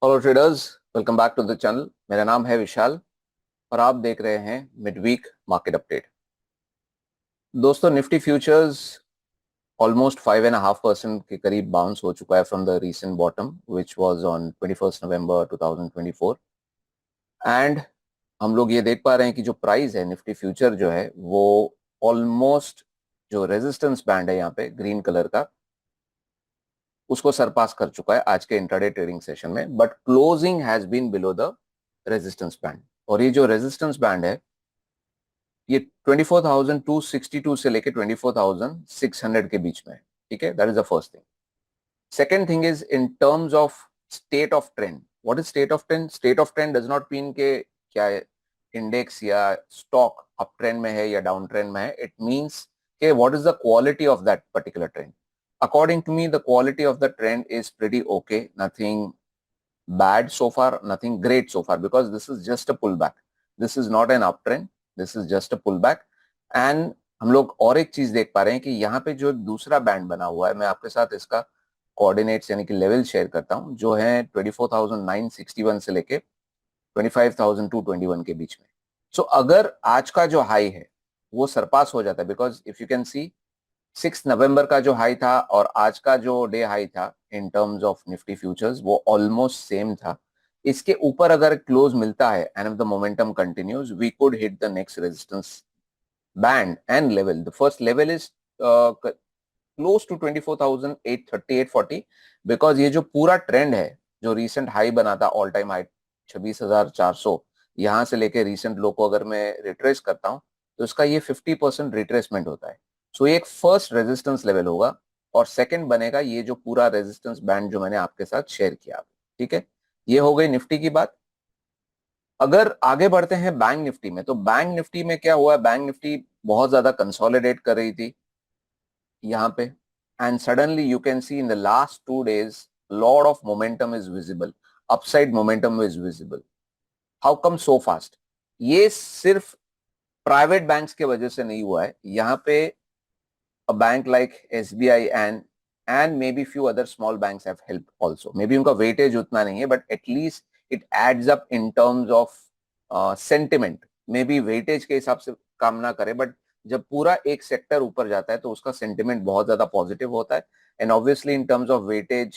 Hello traders, welcome back to the channel. मेरा नाम है विशाल और आप देख रहे हैं मिड वीक मार्केट अपडेट। दोस्तों, निफ्टी फ्यूचर्स ऑलमोस्ट 5.5% के करीब बाउंस हो चुका है from the recent bottom which was on 21 November 2024। And हम लोग ये देख पा रहे हैं कि जो प्राइस है निफ्टी फ्यूचर जो है वो ऑलमोस्ट जो रेजिस्टेंस बैंड है यहाँ पे ग्रीन कलर का उसको सरपास कर चुका है आज के इंट्राडे ट्रेडिंग सेशन में, but closing has been below the resistance band. और ये जो रेजिस्टेंस बैंड है ये 24,262 से लेके 24,600 के बीच में है। ठीक है, that is the first thing. Second thing is in terms of state of trend. What is state of trend? State of trend does not mean के क्या इंडेक्स या स्टॉक अप ट्रेंड में है या डाउन ट्रेंड में है। It means के what is the quality of that particular trend. According to me, the quality of the trend is pretty okay. Nothing bad so far, nothing great so far, because this is just a pullback. This is not an uptrend. This is just a pullback. And हम लोग और एक चीज देख पा रहे हैं कि यहाँ पे जो दूसरा बैंड बना हुआ है, मैं आपके साथ इसका कोऑर्डिनेट्स यानी कि लेवल शेयर करता हूँ, जो है 24,961 से लेके 25,221 के बीच में। सो अगर आज का जो हाई है वो सरपास हो जाता है, because if you can see 6 नवंबर का जो हाई था और आज का जो डे हाई था in terms of Nifty futures वो ऑलमोस्ट सेम था। इसके ऊपर अगर क्लोज मिलता है and if the momentum continues we could hit the next resistance band and level. The first level is close to 24,830 840, because ये जो पूरा ट्रेंड है जो रिसेंट हाई बना था, ऑल टाइम हाई 26,400, यहां से लेके रिसेंट लो को अगर मैं रिट्रेस करता हूं तो इसका ये 50% रिट्रेसमेंट होता है। सो ये एक फर्स्ट रेजिस्टेंस लेवल होगा और सेकंड बनेगा ये जो पूरा रेजिस्टेंस बैंड जो मैंने आपके साथ शेयर किया। ठीक है, ये हो गई निफ्टी की बात। अगर आगे बढ़ते हैं बैंक निफ्टी में, तो बैंक निफ्टी में क्या हुआ? बैंक निफ्टी बहुत ज्यादा कंसोलिडेट कर रही थी यहाँ पे, and suddenly you can see in the last 2 days lot of momentum is visible, upside momentum is visible. How come so fast? ये सिर्फ प्राइवेट बैंक्स के वजह से नहीं हुआ है। यहाँ पे a bank like SBI and maybe few other small banks have helped also. Maybe उनका weightage उतना नहीं है, but at least it adds up in terms of sentiment. Maybe weightage के हिसाब से काम ना करे, but जब पूरा एक सेक्टर ऊपर जाता है तो उसका सेंटिमेंट बहुत ज्यादा पॉजिटिव होता है। And obviously in terms of weightage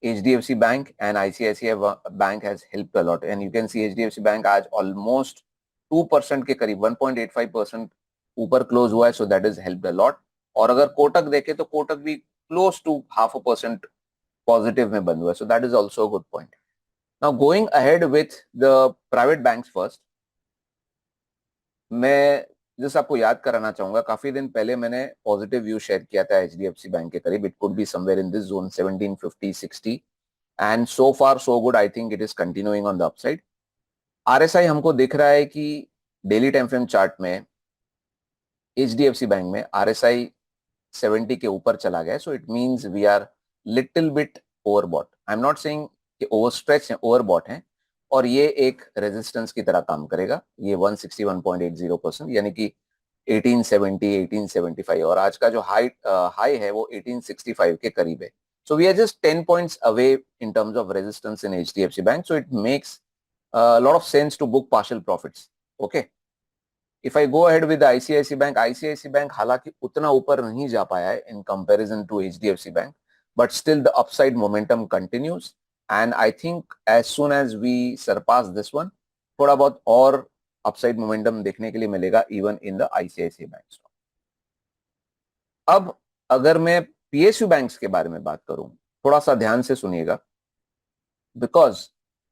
HDFC Bank and ICICI Bank has helped a lot. And you can see HDFC Bank आज almost 2% के करीब 1.85% ऊपर क्लोज हुआ है, so that has helped a lot. और अगर कोटक देखे तो कोटक भी क्लोज टू 0.5% पॉजिटिव में बंद हुआ है, so that is also good point. Now going ahead with the private banks first, मैं जस्ट आपको याद कराना चाहूंगा, काफी दिन पहले मैंने पॉजिटिव व्यू शेयर किया था HDFC बैंक के करीब। It could be somewhere in this zone 1750-60 and so far so good. I think it is continuing on the upside. RSI हमको दिख रहा है कि डेली टाइम फ्रेम चार्ट में HDFC बैंक में RSI 70 के ऊपर चला गया, so it means we are little bit overbought. I am not saying कि ओवरस्ट्रेच है, ओवरबॉट है। और ये एक रेजिस्टेंस की तरह काम करेगा, ये 161.80% यानी कि 1870 1875, और आज का जो हाई है वो 1865 के करीब है। So we are just 10 points away in terms of resistance in HDFC bank, so it makes lot of sense to book partial profits. Okay, if I go ahead with ICICI bank हालांकि उतना ऊपर नहीं जा पाया है in comparison to HDFC bank, but still the upside momentum continues and I think as soon as we surpass this one, थोड़ा बहुत और अपसाइड मोमेंटम देखने के लिए मिलेगा even in the ICICI bank. अब अगर मैं PSU बैंक्स के बारे में बात करूं, थोड़ा सा ध्यान से सुनिएगा, बिकॉज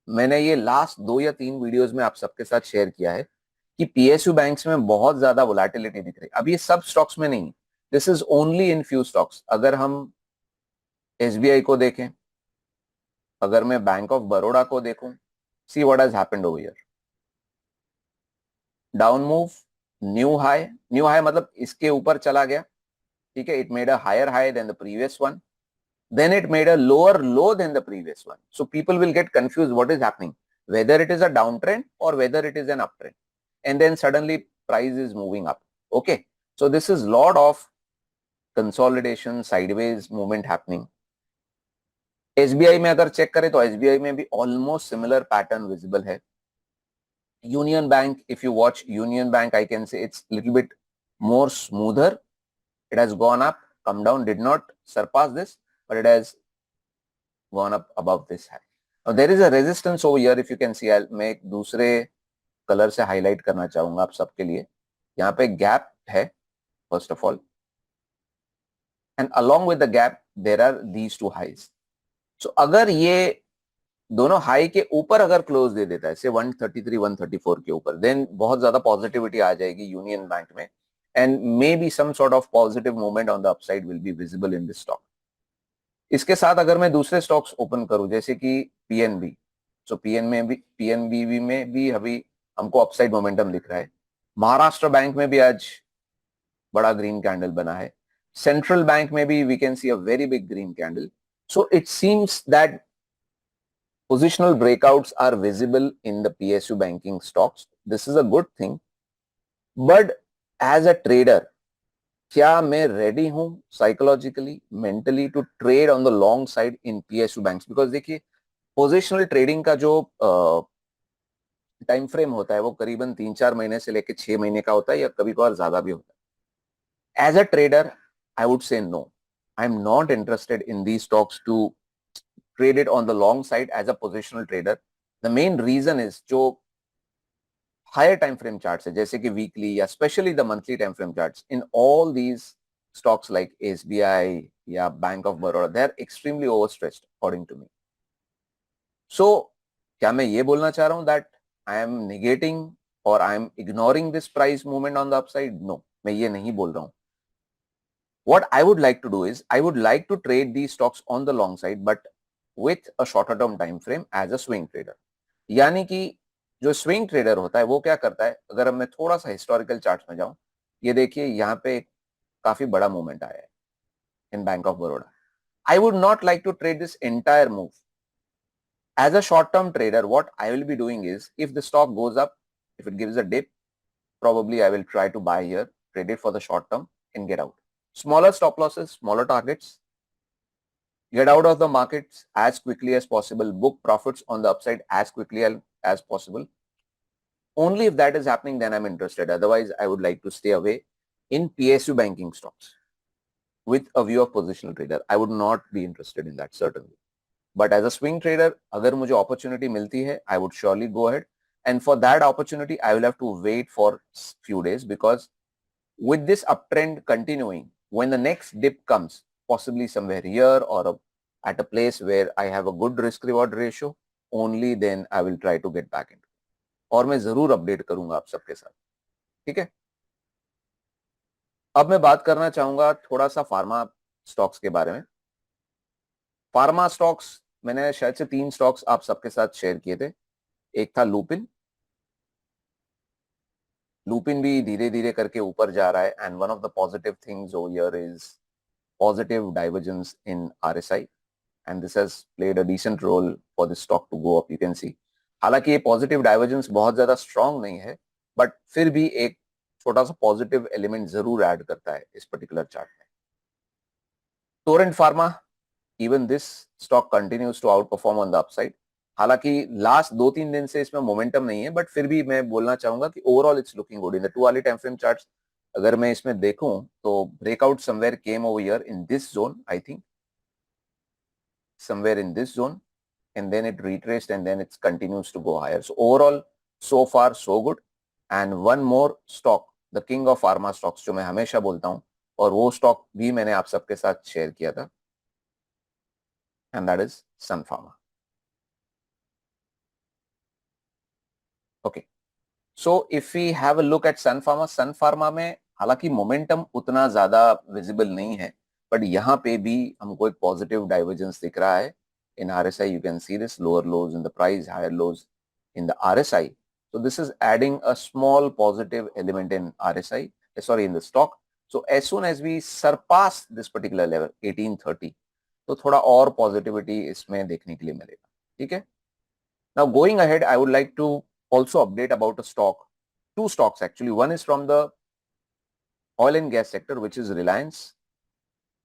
मैंने ये लास्ट 2 या 3 वीडियोस में आप सबके साथ शेयर किया है कि PSU बैंक्स में बहुत ज्यादा वोलेटिलिटी दिख रही है। अब ये सब स्टॉक्स में नहीं, this is only in few stocks. अगर हम SBI को देखें, अगर मैं बैंक ऑफ बड़ौदा को देखूं, see what has happened over here, down move, new high मतलब इसके ऊपर चला गया। ठीक है, it made a higher high than the previous one, then it made a lower low than the previous one. So people will get confused what is happening, whether it is a downtrend or whether it is an uptrend. And then suddenly price is moving up. Okay. So this is lot of consolidation, sideways movement happening. SBI में अगर check करें तो SBI में भी almost similar pattern visible है. Union bank, if you watch Union Bank, I can say it's little bit more smoother. It has gone up, come down, did not surpass this, but it has gone up above this high. Now there is a resistance over here. If you can see, मैं एक दूसरे colour से highlight करना चाहूंगा आप सबके लिए. यहाँ पे गैप है first of all, and along with the gap there are these two highs. So अगर ये दोनों हाई के ऊपर अगर क्लोज दे देता है, से 133 134 के ऊपर, देन बहुत ज्यादा पॉजिटिविटी आ जाएगी यूनियन बैंक में, and may be some sort of positive movement on the upside will be visible in this stock. इसके साथ अगर मैं दूसरे स्टॉक्स ओपन करूं जैसे कि पीएनबी, सो पीएनबी में भी अभी हमको अपसाइड मोमेंटम दिख रहा है. महाराष्ट्र बैंक में भी आज बड़ा ग्रीन कैंडल बना है. सेंट्रल बैंक में भी we can see a very big green candle. So it seems that positional breakouts are visible in the PSU banking stocks. This is a good thing. But as a trader, क्या मैं ready हूं psychologically, mentally to trade on the long side in PSU banks? Because देखिए, positional trading का जो time frame होता है वो करीबन 3-4 महीने से लेकर 6 महीने का होता है, या कभी कभार ज्यादा भी होता है. As a trader I would say no, I am not interested in the stocks to trade it on the long side as a positional trader. The main reason is जो higher time frame charts है, जैसे कि weekly या especially the monthly time frame charts in all these stocks like SBI या Bank of Baroda, they are extremely overstretched according to me. So क्या मैं ये बोलना चाह रहा हूँ that I am negating or I am ignoring this price movement on the upside? No, मैं ये नहीं बोल रहा हूँ. What I would like to do is I would like to trade these stocks on the long side, but with a shorter term time frame as a swing trader. यानी कि जो swing trader होता है वो क्या करता है, अगर मैं थोड़ा सा हिस्टोरिकल चार्ट्स में जाऊं, ये देखिए यहाँ पे काफी बड़ा मूवमेंट आया है in Bank of Baroda. I would not like to trade this entire move. As a short term trader, what I will be doing is, if the stock goes up, if it gives a dip, probably I will try to buy here, trade it for the short term and get out. Smaller stop losses, smaller targets, get out of the markets as quickly as possible, book profits on the upside as quickly as possible. Only if that is happening, then I'm interested. Otherwise, I would like to stay away in PSU banking stocks with a view of positional trader. I would not be interested in that, certainly. But as a swing trader, अगर मुझे opportunity मिलती है, I would surely go ahead. And for that opportunity, I will have to wait for few days, because with this uptrend continuing, when the next dip comes, possibly somewhere here or at a place where I have a good risk reward ratio, only then I will try to get back into. और मैं जरूर update करूंगा आप सबके साथ, ठीक है. अब मैं बात करना चाहूंगा थोड़ा सा फार्मा स्टॉक्स के बारे में. फार्मा स्टॉक्स मैंने शायद से 3 स्टॉक्स आप सबके साथ शेयर किए थे. एक था लुपिन. लुपिन भी धीरे धीरे करके ऊपर जा रहा है, and one of the positive things over here is positive divergence in RSI, and this has played a decent role for the stock to go up. You can see, हालांकि ये पॉजिटिव डाइवर्जेंस बहुत ज्यादा strong नहीं है, but फिर भी एक छोटा सा पॉजिटिव एलिमेंट जरूर ऐड करता है इस पर्टिकुलर चार्ट में. Torrent pharma, even this stock continues to outperform on the upside. हालांकि लास्ट 2-3 दिन से इसमें मोमेंटम नहीं है, बट फिर भी मैं बोलना चाहूंगा कि overall it's looking good in the 2 hourly time frame charts. अगर मैं इसमें देखूं तो breakout somewhere came over here in this zone, I think somewhere in this zone, and then it retraced and then it continues to go higher. So overall, so far so good. And one more stock, the king of pharma stocks, जो मैं हमेशा बोलता हूं, और वो stock भी मैंने आप सबके साथ शेयर किया था, and that is Sun Pharma. Okay, so if we have a look at Sun Pharma में हालांकि मोमेंटम उतना ज्यादा विजिबल नहीं है, बट यहाँ पे भी हमको एक पॉजिटिव डाइवर्जेंस दिख रहा है. In RSI, you can see this lower lows in the price, higher lows in the RSI. So this is adding a small positive element in RSI, sorry, in the stock. So as soon as we surpass this particular level 1830, तो थोड़ा और positivity इसमें देखने के लिए मिलेगा, ठीक है. Now going ahead, I would like to also update about a stock, 2 stocks actually. One is from the oil and gas sector, which is Reliance.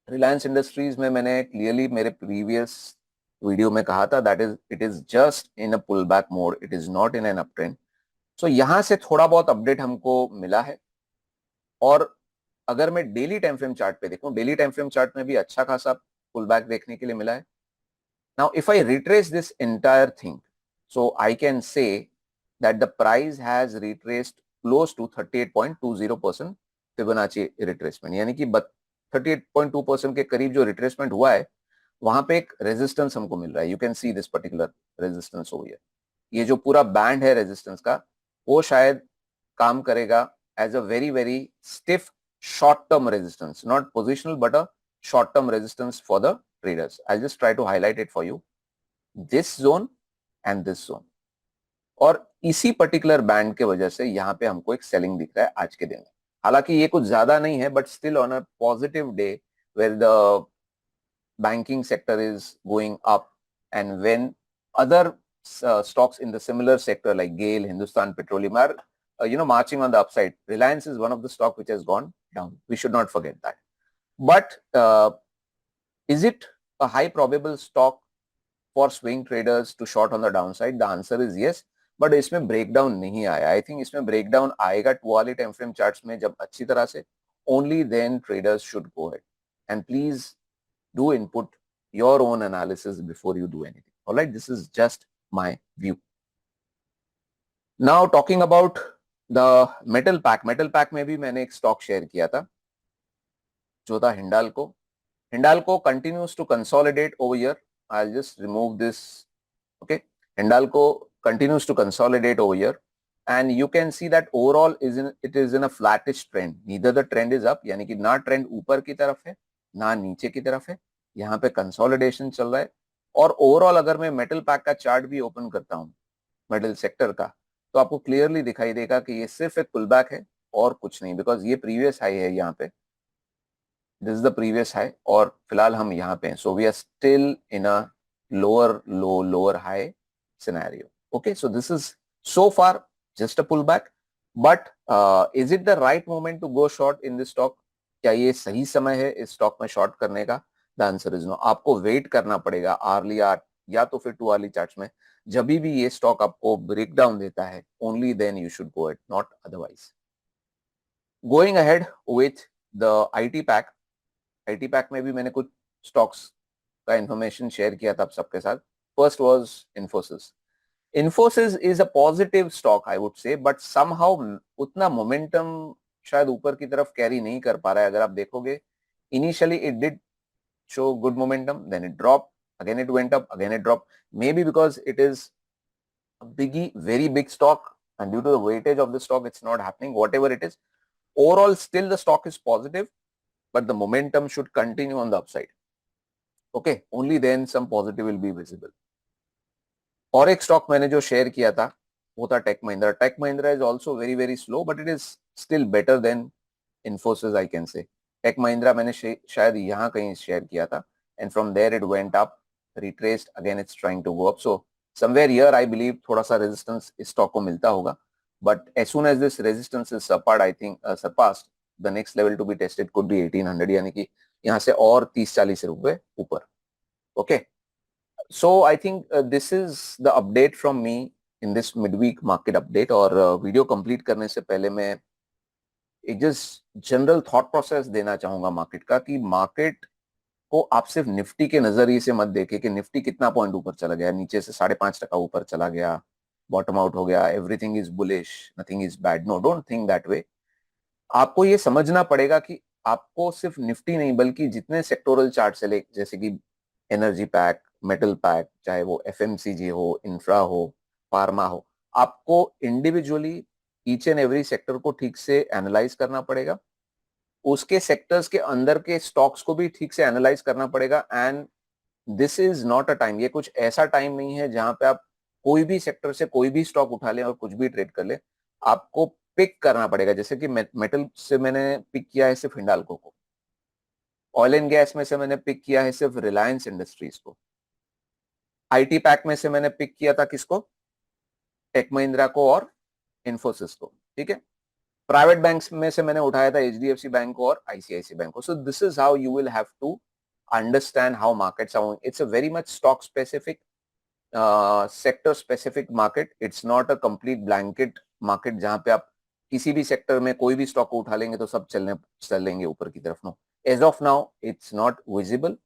Reliance Industries में मैंने क्लियरली मेरे प्रीवियस वीडियो में कहा था, that is it is just in a pull back mode, it is not in an up trend. So यहां से थोड़ा बहुत अपडेट हमको मिला है. और अगर मैं डेली टाइम फ्रेम चार्ट पे देखूं, डेली टाइम फ्रेम चार्ट में भी अच्छा खासा पुल बैक देखने के लिए मिला है. Now if I retrace this entire thing, so I can say that the price has retraced close to 38.20% Fibonacci retracement, यानी कि 38.2% के करीब जो रिट्रेसमेंट हुआ है, वहां पे एक रेजिस्टेंस हमको मिल रहा है. You can see this particular resistance over here. ये जो पूरा बैंड है रेजिस्टेंस का, वो शायद काम करेगा as a very very stiff short term resistance, not positional but a short term resistance for the traders. I just try to highlight it for you, this zone and this zone. और इसी particular band के वजह से यहाँ पे हमको एक selling दिख रहा है आज के दिन में. हालांकि ये कुछ ज्यादा नहीं है, but still on a positive day where the banking sector is going up, and when other stocks in the similar sector like GAIL, Hindustan Petroleum are marching on the upside, Reliance is one of the stock which has gone down. We should not forget that. But is it a high probable stock for swing traders to short on the downside? The answer is yes. But इसमें breakdown नहीं आया. I think इसमें breakdown आएगा 2 वाले time frame charts में जब अच्छी तरह से. Only then traders should go ahead. And please do input your own analysis before you do anything. All right, this is just my view. Now talking about the metal pack में भी मैंने एक stock share किया था जो था Hindalco. Hindalco continues to consolidate over here. I'll just remove this. Okay, Hindalco continues to consolidate over here, and you can see that overall it is in a flattish trend. Neither the trend is up, यानी कि ना trend ऊपर की तरफ है ना नीचे की तरफ है. यहाँ पे कंसोलिडेशन चल रहा है. और ओवरऑल अगर मैं मेटल पैक का चार्ट भी ओपन करता हूँ मेटल सेक्टर का, तो आपको क्लियरली दिखाई देगा कि ये सिर्फ एक पुल बैक है और कुछ नहीं. बिकॉज ये प्रीवियस हाई है यहाँ पे, this is the previous high, और फिलहाल हम यहाँ पे हैं. So we are still in a lower low lower high scenario. Okay, so this is so far just a pull back. But is it the right moment to go short in this stock? क्या ये सही समय है इस stock में short करने का? The answer is no. आपको वेट करना पड़ेगा आर्ली आर्ट या तो फिर 2 वाली चार्ट्स में. जब भी ये स्टॉक आपको ब्रेकडाउन देता है, only then you should go it, not otherwise. Going ahead with the IT pack. IT pack में भी मैंने कुछ स्टॉक्स का इंफॉर्मेशन शेयर किया था आप सबके साथ. First was Infosys. Infosys is a positive stock I would से, बट समहाउ उतना मोमेंटम शायद ऊपर की तरफ कैरी नहीं कर पा रहा है. अगर आप देखोगे, initially it did show good momentum, then it dropped, again it went up, again it dropped. Maybe because it is a biggie, very big stock, and due to the weightage of the stock, it's not happening. Whatever it is, overall still the stock is positive, but the momentum should continue on the upside. Okay, only then some positive will be visible. और एक stock मैंने जो share किया था वो था Tech Mahindra. Tech Mahindra is also very very slow, but it is still better than Infosys I can say. Tech Mahindra मैंने शायद यहाँ कहीं शेयर किया था, and from there it went up, retraced, again it's trying to go up. So somewhere here I believe थोड़ा सा resistance इस stock को मिलता होगा. But as soon as this resistance is surpassed, I think surpassed, the next level to be tested could be 1800, यानी कि यहाँ से और 30-40 रुपए ऊपर. Okay, so I think this is the update from me in this midweek market update. और video complete करने से पहले मैं एक जस्ट जनरल थॉट प्रोसेस देना चाहूंगा मार्केट का, कि मार्केट को आप सिर्फ निफ्टी के नजरिए से मत देखे कि निफ्टी कितना पॉइंट ऊपर चला गया, नीचे से 5.5% ऊपर चला गया, बॉटम आउट हो गया, everything is bullish, nothing is bad. No, don't think that way. आपको ये समझना पड़ेगा कि आपको सिर्फ निफ्टी नहीं बल्कि जितने सेक्टोरल चार्ट से ले, जैसे कि एनर्जी पैक, मेटल पैक, चाहे वो एफएमसीजी हो, इंफ्रा हो, फार्मा हो, आपको individually each and every sector को ठीक से एनालाइज करना पड़ेगा. उसके सेक्टर्स के अंदर के स्टॉक्स को भी ठीक से एनालाइज करना पड़ेगा. And this is not a time, ये कुछ ऐसा टाइम नहीं है जहां पे आप कोई भी सेक्टर से कोई भी स्टॉक उठा लें और कुछ भी ट्रेड कर ले. आपको पिक करना पड़ेगा. जैसे कि मेटल से मैंने पिक किया है सिर्फ हिंडाल्को को, ऑयल एंड गैस में से मैंने पिक किया है सिर्फ रिलायंस इंडस्ट्रीज को, आईटी पैक में से मैंने पिक किया था किसको, टेक महिंद्रा को और इन्फोसिस को. ठीक है, प्राइवेट बैंक्स में से मैंने उठाया था एचडीएफसी बैंक को और आईसीआईसी बैंक को. So this is how you will have to understand how markets are moving. It's a very much stock specific, sector specific market. It's not a complete blanket market जहां पे आप किसी भी sector में कोई भी स्टॉक को उठा लेंगे तो सब चलेंगे ऊपर की तरफ. No, as of now it's not visible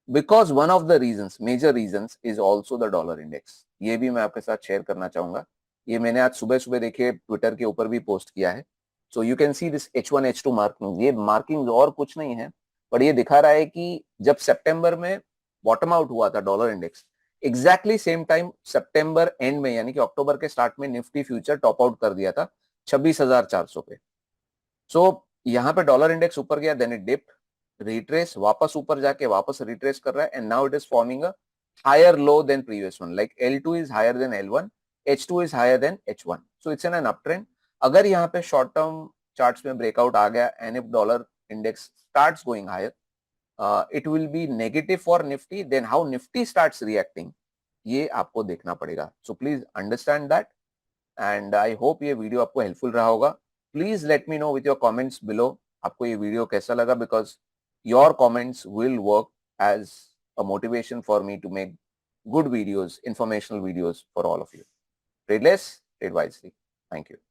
because one of the reasons, major reasons is also the dollar index. ये भी मैं आपके साथ शेयर करना चाहूंगा. ये मैंने आज सुबह सुबह देखिए ट्विटर के ऊपर भी पोस्ट किया है. So you can see this H1 H2 marking. ये मार्किंग और कुछ नहीं है, पर ये दिखा रहा है कि जब सितंबर में बॉटम आउट हुआ था dollar index, exactly same time September and में यानी कि अक्टूबर के स्टार्ट में निफ्टी फ्यूचर टॉप आउट कर दिया था 26,400 पे. सो यहाँ पे डॉलर इंडेक्स ऊपर गया, देन इट डिप्ड, रिट्रेस, वापस ऊपर जाके वापस रिट्रेस कर रहा है, and now it is forming a higher low than previous one. Like L2 is higher than L1, H2 is higher than H1. So it's in an up trend. अगर यहाँ पे शॉर्ट टर्म चार्ट्स में breakout आ गया and if dollar index starts going higher, it will be negative for Nifty. Then how Nifty starts reacting, ये आपको देखना पड़ेगा. So please understand that, and I hope ये वीडियो आपको हेल्पफुल रहा होगा. Please let me know with your comments below आपको ये वीडियो कैसा लगा, because your comments will work as a motivation for me to make good videos, informational videos for all of you. Trade less, trade wisely. Thank you.